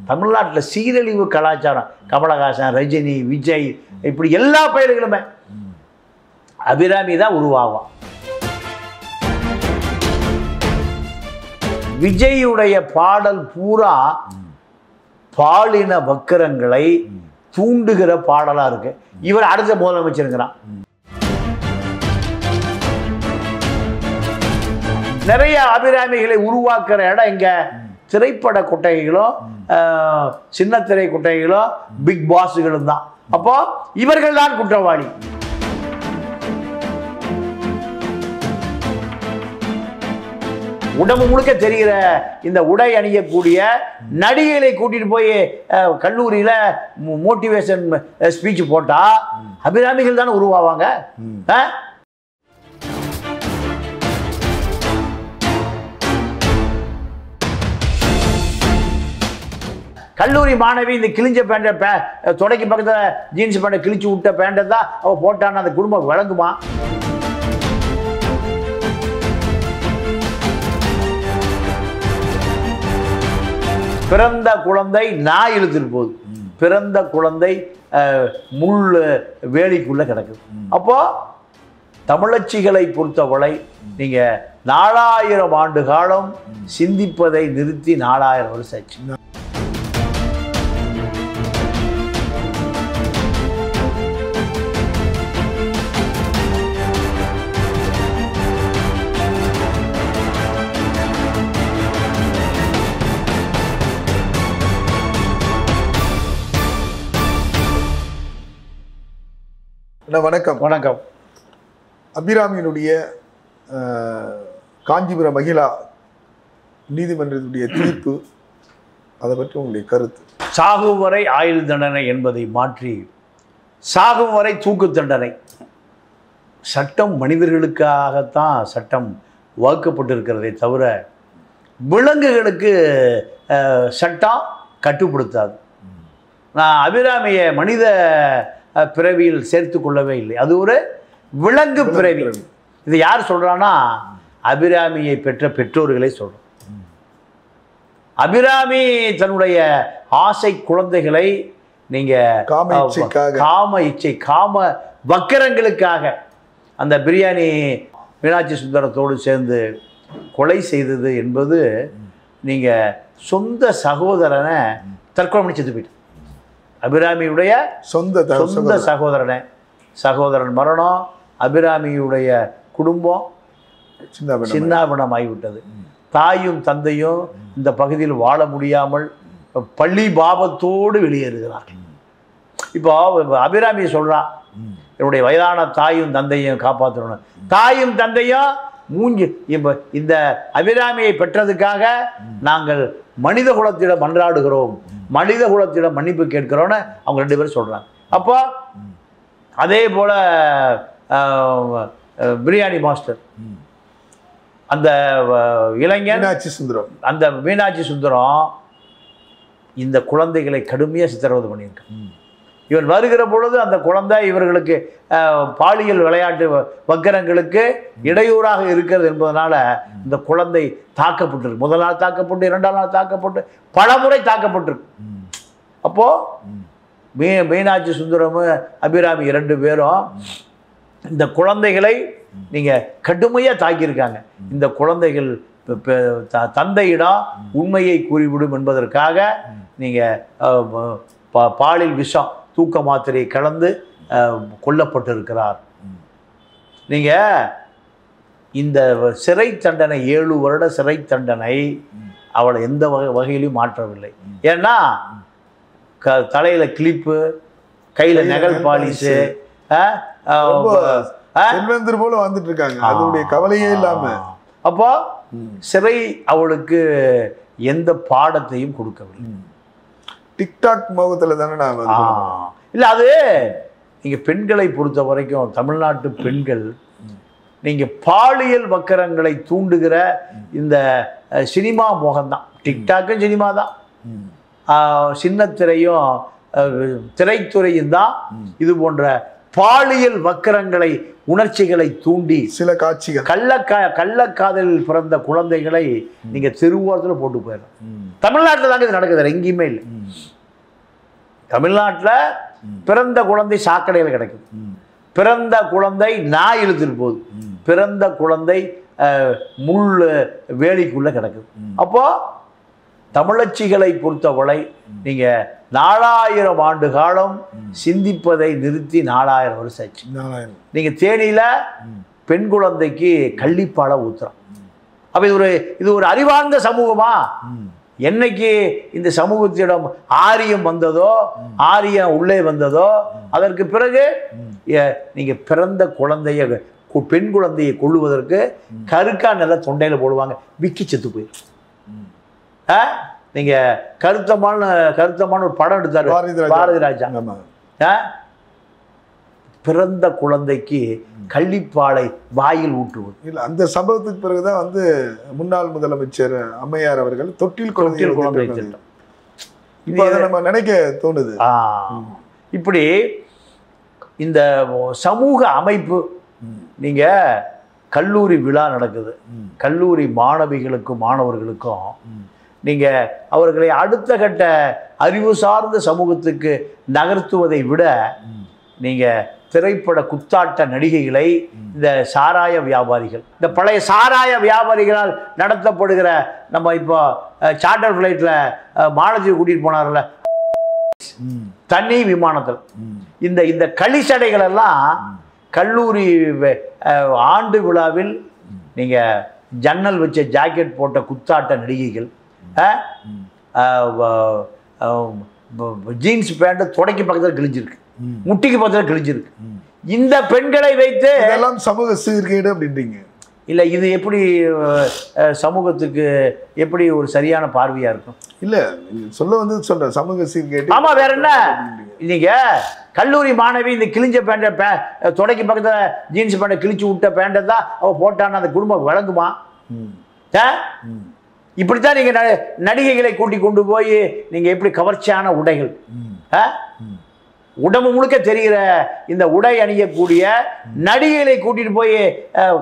தமிழ்நாட்டில் சீரழிவு கலாச்சாரம், கமலஹாசன், ரஜினி, விஜய், இப்படி எல்லா பெயர்களுமே அபிராமி தான் உருவாகும். விஜயுடைய பாடல் பூரா பாலின வக்கரங்களை தூண்டுகிற பாடலா இருக்கு. இவர் அடுத்த முதலமைச்சருங்கிறான். நிறைய அபிராமிகளை உருவாக்குற இடம் இங்க திரைப்பட கொட்டகைகளோ சின்னத்திரை கொட்டகைகளோ பிக் பாஸ்களும் தான். அப்போ இவர்கள் தான் குற்றவாளி. உடம்பு முழுக்க தெரிகிற இந்த உடை அணியக்கூடிய நடிகைகளை கூட்டிட்டு போய் கல்லூரியில மோட்டிவேஷன் ஸ்பீச் போட்டா அபிராமிகள் தானே உருவாவாங்க. கல்லூரி மாணவி இந்த கிழிஞ்ச பேண்ட தொடைக்கு பக்கத்தில் ஜீன்ஸ் பேண்ட கிழிச்சு விட்ட பேண்டை தான் அவ போட்டான்னு அந்த குடும்பம் விளங்குமா? பிறந்த குழந்தை நாய் இழுத்துட்டு போகுது, பிறந்த குழந்தை முள் வேலிக்குள்ள கிடக்குது. அப்போ தமிழச்சிகளை பொறுத்தவரை நீங்க 4000 ஆண்டு காலம் சிந்திப்பதை நிறுத்தி 4000 வருஷம் ஆச்சு. வணக்கம். வணக்கம். அபிராமியினுடைய காஞ்சிபுரம் மகிழா நீதிமன்றத்துடைய தீர்ப்பு, அதை பற்றி உங்களுடைய கருத்து? சாகும் வரை ஆயுள் தண்டனை என்பதை மாற்றி சாகும் வரை தூக்கு தண்டனை. சட்டம் மனிதர்களுக்காகத்தான் சட்டம் வகுக்கப்பட்டிருக்கிறதே தவிர விலங்குகளுக்கு சட்டம் கட்டுப்படுத்தாது. நான் அபிராமியை மனித பிறவியில் சேர்த்து கொள்ளவே இல்லை. அது ஒரு விலங்கு பிறவி. இது யார் சொல்றான்னா அபிராமியை பெற்ற பெற்றோர்களை சொல்றோம். அபிராமி தன்னுடைய ஆசை குழந்தைகளை நீங்க காம இச்சை காம வக்கரங்களுக்காக அந்த பிரியாணி மீனாட்சி சுந்தரத்தோடு சேர்ந்து கொலை செய்தது என்பது நீங்க சொந்த சகோதரனை தற்கொலை பண்ணி செத்து போயிட்டு. அபிராமியுடைய சொந்த சகோதரன் மரணம். அபிராமியுடைய குடும்பம் சின்னாபினம் ஆகிவிட்டது. தாயும் தந்தையும் இந்த பகுதியில் வாழ முடியாமல் பள்ளி பாபத்தோடு வெளியேறுகிறார். இப்போ அபிராமி சொல்றான், என்னுடைய வயதான தாயும் தந்தையும் காப்பாற்றணும். தாயும் தந்தையும் மூஞ்சி இந்த அபிராமியை பெற்றதுக்காக நாங்கள் மனித குலத்திடம் மன்றாடுகிறோம், மனித குலத்திடம் மன்னிப்பு கேட்கிறோன்னு அவங்க 2 பேரும் சொல்றாங்க. அப்போ அதே போல பிரியாணி மாஸ்டர் அந்த இளைஞன் அந்த மீனாட்சி சுந்தரம் இந்த குழந்தைகளை கடுமையாக சித்திரவதை பண்ணியிருக்கான். இவன் வருகிற பொழுது அந்த குழந்தை இவர்களுக்கு பாலியல் விளையாட்டு வக்கரங்களுக்கு இடையூறாக இருக்கிறது என்பதனால இந்த குழந்தை தாக்கப்பட்டிருக்கு. முதல் நாள் தாக்கப்பட்டு, 2ஆம் நாள் தாக்கப்பட்டு, பல முறை தாக்கப்பட்டிருக்கு. அப்போ மீனாட்சி சுந்தரமும் அபிராமி 2 பேரும் இந்த குழந்தைகளை நீங்க கடுமையாக தாக்கியிருக்காங்க. இந்த குழந்தைகள் தந்தையிடம் உண்மையை கூறிவிடும் என்பதற்காக நீங்க பாலில் விஷம் தூக்க மாத்திரை கலந்து கொல்லப்பட்டிருக்கிறார். நீங்க இந்த சிறை தண்டனை 7 வருட சிறை தண்டனை அவளை எந்த வகையிலும் மாற்றவில்லை. ஏன்னா தலையில கிளிப்பு, கையில நெகல் பாலிஷு போல வந்துட்டு இருக்காங்க. அதனுடைய கவலையே இல்லாம அப்போ சிறை அவளுக்கு எந்த பாடத்தையும் கொடுக்கவில்லை. டிக்டாக் மோகத்துல தானே நான் இல்லை. அது நீங்க பெண்களை பொறுத்த வரைக்கும் தமிழ்நாட்டு பெண்கள் நீங்க பாலியல் வக்கரங்களை தூண்டுகிற இந்த சினிமா மோகம்தான். டிக்டாக்கும் சினிமா தான், சின்ன திரையும் திரைத்துறையும் தான் இது போன்ற பாலியல் வக்கரங்களை உணர்ச்சிகளை தூண்டி சில காட்சிகள் கள்ளக்காதலில் பிறந்த குழந்தைகளை நீங்க தெருவோரத்தில் போட்டு போயிடலாம். தமிழ்நாட்டில் தாங்க இது நடக்குது, எங்கேயுமே இல்லை. தமிழ்நாட்டில் பிறந்த குழந்தை சாக்கடையில் கிடக்குது, பிறந்த குழந்தை நாய் இழுத்துட்டு போகுது, பிறந்த குழந்தை முள் வேலிக்குள்ள கிடக்குது. அப்போ தமிழச்சிகளை பொறுத்தவரை நீங்க 4000 ஆண்டு காலம் சிந்திப்பதை நிறுத்தி 4000 வருஷம் ஆச்சு. நீங்க தேனியில பெண் குழந்தைக்கு கள்ளிப்பாலை ஊத்துறோம். அப்ப இது ஒரு அறிவார்ந்த சமூகமா? என்னைக்கு இந்த சமூகத்திடம் ஆரியம் வந்ததோ, ஆரியம் உள்ளே வந்ததோ, அதற்கு பிறகு நீங்க பிறந்த குழந்தைய பெண் குழந்தையை கொள்ளுவதற்கு கருக்கா நல்ல தொண்டையில போடுவாங்க, விக்கி செத்து போயிடும். நீங்க கருத்தமான ஒரு படம் எடுத்தாரு பாரதி ராஜா. பிறந்த குழந்தைக்கு கள்ளிப்பாலை வாயில் ஊட்டுவது. இல்ல, அந்த சம்பவத்துக்கு பிறகுதான் வந்து முன்னாள் முதலமைச்சர் அம்மையார் அவர்கள் தொட்டில் குழந்தை திட்டம் இப்போ அதை நம்ம நினைக்க தோணுது. இப்படி இந்த சமூக அமைப்பு, நீங்க கல்லூரி விழா நடக்குது, கல்லூரி மாணவிகளுக்கும் மாணவர்களுக்கும் நீங்க அவர்களை அடுத்த கட்ட அறிவு சார்ந்த சமூகத்துக்கு நகர்த்துவதை விட நீங்க திரைப்பட குத்தாட்ட நடிகைகளை, இந்த சாராய வியாபாரிகள், இந்த பழைய சாராய வியாபாரிகளால் நடத்தப்படுகிற, நம்ம இப்போ சார்ட்டர் ஃபிளைட்ல மாலத்தீவு கூட்டிட்டு போனார்ல தனி விமானத்தில், இந்த களிச்சடைகள் எல்லாம் கல்லூரி ஆண்டு விழாவில் நீங்க ஜன்னல் வச்ச ஜாக்கெட் போட்ட குத்தாட்ட நடிகைகள், ஜீன்ஸ் பேண்ட் தொடக்கி பக்கத்தில் கிழிஞ்சிருக்கு, முட்டிக்கு பக்கத்தில் கிழிஞ்சிருக்கு. இந்த பெண்களை வைத்து இதெல்லாம் சமூக சீர்கேடு அப்படின்றீங்க? இல்லை, இது எப்படி சமூகத்துக்கு எப்படி ஒரு சரியான பார்வையா இருக்கும்? இல்ல, சொல்ல வந்து சொல்ற சமூக சீர்கேடு. ஆமா, வேற என்ன? நீங்க கல்லூரி மாணவி இந்த கிழிஞ்ச பேண்ட தொடக்கி பக்கத்துல ஜீன்ஸ் பேண்ட கிழிச்சு விட்ட பேண்ட தான் அவ போட்டான்னு அந்த குடும்பம் வழங்குமா? இப்படித்தான் நீங்க நடிகைகளை கூட்டி கொண்டு போய் நீங்க எப்படி கவர்ச்சியான உடைகள், உடம்பு முழுக்க தெரிகிற இந்த உடை அணியக்கூடிய நடிகைகளை கூட்டிட்டு போய்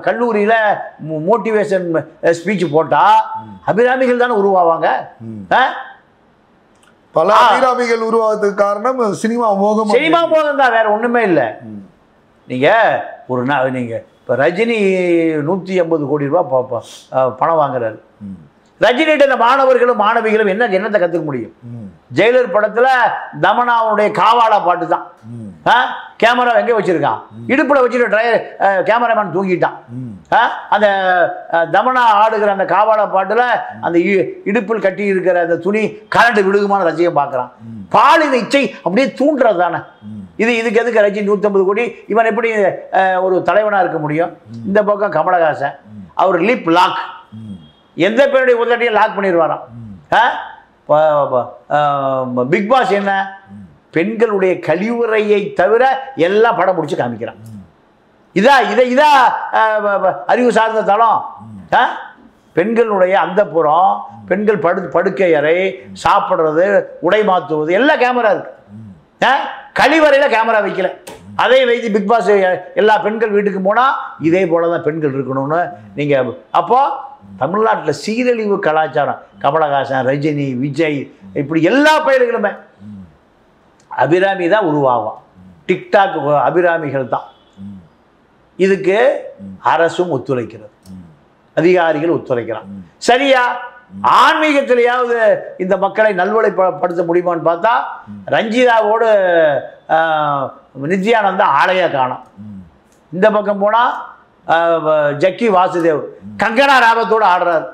கல்லூரியில மோட்டிவேஷன் ஸ்பீச் போட்டா அபிராமிகள் தானே உருவாவாங்க. பல அபிராமிகள் உருவாவதுக்கு காரணம் சினிமா மோகம். சினிமா மோகம் தான், வேற ஒண்ணுமே இல்லை. நீங்க நீங்க இப்ப ரஜினி 150 கோடி ரூபாய் பணம் வாங்குறாரு. ரஜினிகிட்ட இந்த மாணவர்களும் மாணவிகளும் என்னத்தை கத்துக்க முடியும்? ஜெயிலர் படத்துல தமனாவுடைய காவாலா பாட்டு தான். கேமரா எங்க வச்சிருக்கான்? இடுப்புல வச்சுட்டு கேமராமேன் தூங்கிட்டான். அந்த தமனா ஆடுகிற அந்த காவாலா பாட்டுல அந்த இடுப்பில் கட்டி இருக்கிற அந்த துணி கரண்ட் விழுகுமான ரசிகம் பார்க்கறான். பாலின இச்சை அப்படியே தூண்டுறது தானே. இதுக்கு எதுக்கு ரஜினி 150 கோடி? இவன் எப்படி ஒரு தலைவனா இருக்க முடியும்? இந்த பக்கம் கமலஹாசன், அவர் லிப் லாக், எந்த பேருடைய உதவியும் லாக் பண்ணிடுவாராம். பிக் பாஸ் என்ன, பெண்களுடைய கழிவுறையை தவிர எல்லாம் படம் முடிச்சு காமிக்கிறான். இதா அறிவு சார்ந்த தளம். பெண்களுடைய அந்தப்புறம், பெண்கள் படுக்கை அறை, சாப்பிடுறது, உடை மாற்றுவது எல்லாம் கேமரா இருக்கு. கழிவறையில கேமரா வைக்கல, அதை வைத்து பிக் பாஸ் எல்லா பெண்கள் வீட்டுக்கு போனா இதே போலதான் பெண்கள் இருக்கணும்னு நீங்க. அப்போ தமிழ்நாட்டில் சீரழிவு கலாச்சாரம், கமலஹாசன், ரஜினி, விஜய், இப்படி எல்லா பெயர்களுமே அபிராமி தான் உருவாகும். டிக்டாக் அபிராமிகள் தான். இதுக்கு அரசும் ஒத்துழைக்கிறது, அதிகாரிகள் ஒத்துழைக்கிறான். சரியா? ஆன்மீகத்திலேயாவது இந்த மக்களை நல்வழிப்படுத்த முடியுமான்னு பார்த்தா ரஞ்சிதாவோடு நித்யானந்தா ஆலய காணும். இந்த பக்கம் போனா ஜக்கி வாசுதேவ் கங்கனா ராவத்தோடு ஆடுறாரு.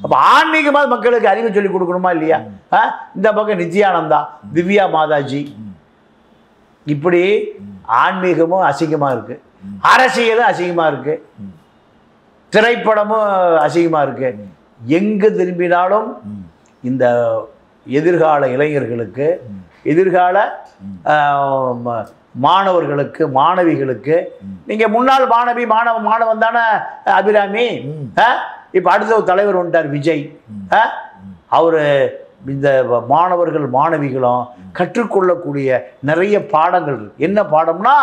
அப்ப ஆன்மீகமாக மக்களுக்கு அறிவு சொல்லி கொடுக்கணுமா இல்லையா? இந்த பக்கம் நித்யானந்தா, திவ்யா மாதாஜி, இப்படி ஆன்மீகமும் அசிங்கமா இருக்கு, அரசியலும் அசிங்கமா இருக்கு, திரைப்படமும் அசிங்கமா இருக்கு. எங்கு திரும்பினாலும் இந்த எதிர்கால இளைஞர்களுக்கு, எதிர்கால மாணவர்களுக்கு, மாணவிகளுக்கு, நீங்க முன்னாள் மாணவன் தானே அபிராமி. இப்ப அடுத்த ஒரு தலைவர் வந்துட்டார் விஜய். அவரு இந்த மாணவர்கள் மாணவிகளும் கற்றுக்கொள்ளக்கூடிய நிறைய பாடங்கள் இருக்கு. என்ன பாடம்னா,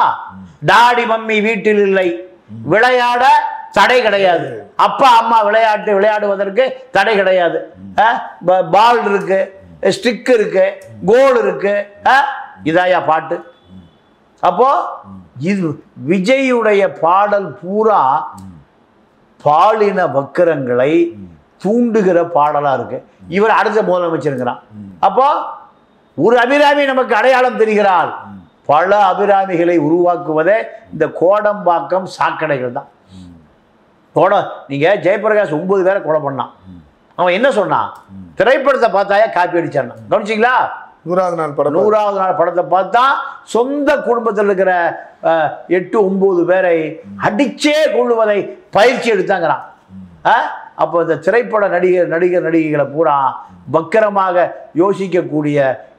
டாடி மம்மி வீட்டில் இல்லை, விளையாட தடை கிடையாது, அப்பா அம்மா விளையாடுவதற்கு தடை கிடையாது, பால் இருக்கு, ஸ்டிக் இருக்கு, கோல் இருக்கு, இதாயா பாட்டு. அப்போ இது விஜயுடைய பாடல் பூரா பாலின வக்கரங்களை தூண்டுகிற பாடலா இருக்கு. இவர் அடுத்த முதலமைச்சருங்கிறான். அப்போ ஒரு அபிராமி நமக்கு அடையாளம் தெரிகிறாள். பல அபிராமிகளை உருவாக்குவதே இந்த கோடம்பாக்கம் சாக்கடைகள் தான். நீங்க ஜெயபிரகாஷ் 9 பேரை கொலை பண்ணான். அவன் என்ன சொன்னான்? திரைப்படத்தை பார்த்தாயா காப்பி அடிச்சான். கவனிச்சிங்களா? 100வது நாள் படத்தை பார்த்தா சொந்த குடும்பத்தில் இருக்கிற 8-9 பேரை அடிச்சே கொள்ளுவதை பயிற்சி எடுத்தாங்கிறான். அப்போ இந்த திரைப்பட நடிகைகளை பூரா வக்கரமாக யோசிக்கக்கூடிய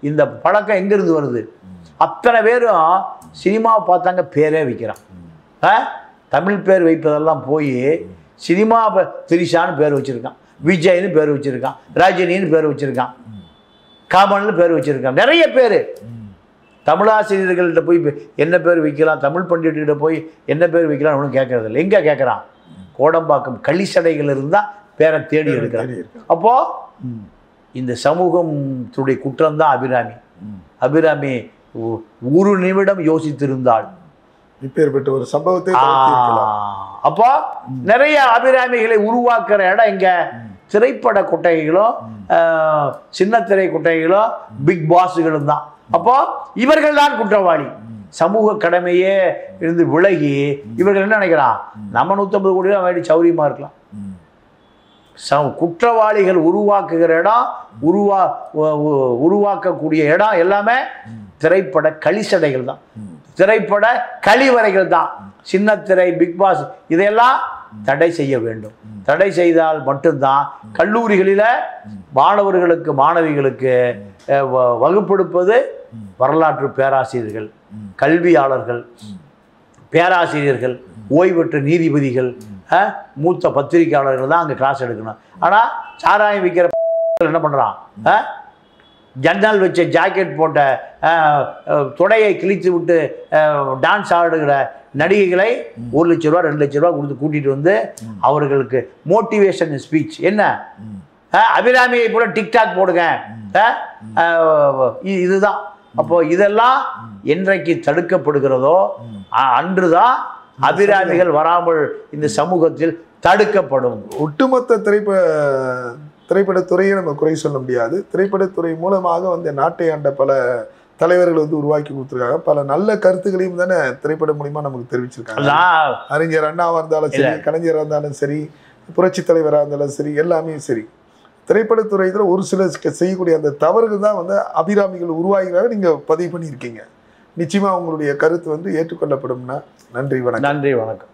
இந்த பழக்கம் எங்கிருந்து வருது? அத்தனை பேரும் சினிமாவை பார்த்தாங்க, பேரே வைக்கிறான். தமிழ் பேர் வைப்பதெல்லாம் போய் சினிமா திரிஷான்னு பேர் வச்சிருக்கான், விஜய்னு பேர் வச்சிருக்கான், ரஜினின்னு பேர் வச்சிருக்கான், காமன்னு பேர் வச்சிருக்கான். நிறைய பேர் தமிழாசிரியர்கள்ட்ட போய் என்ன பேர் வைக்கலாம், தமிழ் பண்டிகிட்ட போய் என்ன பேர் வைக்கலாம் ஒன்றும் கேட்கறது இல்லை. எங்கே கேட்குறான்? கோடம்பாக்கம் களிசடைகள் இருந்தால் பேரை தேடி எடுக்கிறான். அப்போ இந்த சமூகத்துடைய குற்றம்தான் அபிராமி. அபிராமி ஒரு நிமிடம் யோசித்திருந்தாள் இப்பேற்பட்ட ஒரு சம்பவத்தை. அப்போ நிறைய அபிராமிகளை உருவாக்குற இடம் எங்க? திரைப்பட கொட்டகைகளும் சின்ன திரை கொட்டகைகளும் பிக் பாஸுகளும் தான். அப்போ இவர்கள் தான் குற்றவாளி. சமூக கடமையே இருந்து விலகி இவர்கள் என்ன நினைக்கிறான்? நம்ம 150 கோடி ரூபாய் வேண்டி சௌரியமா இருக்கலாம். குற்றவாளிகள் உருவாக்குகிற இடம், உருவாக்கக்கூடிய இடம் எல்லாமே திரைப்பட களிசடைகள் தான், திரைப்பட கழிவறைகள் தான். சின்ன திரை, பிக் பாஸ் இதையெல்லாம் தடை செய்ய வேண்டும். தடை செய்தால் மட்டும்தான் கல்லூரிகளில் மாணவர்களுக்கு மாணவிகளுக்கு வகுப்பெடுப்பது வரலாற்று பேராசிரியர்கள், கல்வியாளர்கள், பேராசிரியர்கள், ஓய்வு பெற்ற நீதிபதிகள், மூத்த பத்திரிகையாளர்கள் தான் அங்கே கிளாஸ் எடுக்கணும். ஆனால் சாராயம் விற்கிற என்ன பண்ணுறான்? ஜன்னல் வச்ச ஜாக்கெட் போட்ட தொடையை கிழித்து விட்டு டான்ஸ் ஆடுகிற நடிகைகளை 1 லட்ச ரூபா 2 லட்ச ரூபா கொடுத்து கூட்டிகிட்டு வந்து அவர்களுக்கு மோட்டிவேஷன் ஸ்பீச். என்ன அபிராமியை கூட டிக்டாக் போடுங்க, இதுதான். அப்போ இதெல்லாம் என்றைக்கு தடுக்கப்படுகிறதோ அன்றுதான் அபிராமிகள் வராமல் இந்த சமூகத்தில் தடுக்கப்படும். ஒட்டுமொத்த திரைப்படத்துறையை நம்ம குறை சொல்ல முடியாது. திரைப்படத்துறை மூலமாக வந்து நாட்டை ஆண்ட பல தலைவர்கள் வந்து உருவாக்கி கொடுத்துருக்காங்க. பல நல்ல கருத்துக்களையும் தானே திரைப்படம் மூலியமா நமக்கு தெரிவிச்சிருக்காங்க. அறிஞர் அண்ணாவா இருந்தாலும் சரி, கலைஞராக இருந்தாலும் சரி, புரட்சி தலைவராக இருந்தாலும் சரி, எல்லாமே சரி. திரைப்படத்துறையில் ஒரு சில செய்யக்கூடிய அந்த தவறுகள் தான் வந்து அபிராமிகள் உருவாகிறாங்க. நீங்க பதிவு பண்ணியிருக்கீங்க. நிச்சயமா உங்களுடைய கருத்து வந்து ஏற்றுக்கொள்ளப்படும்னா. நன்றி, வணக்கம். நன்றி, வணக்கம்.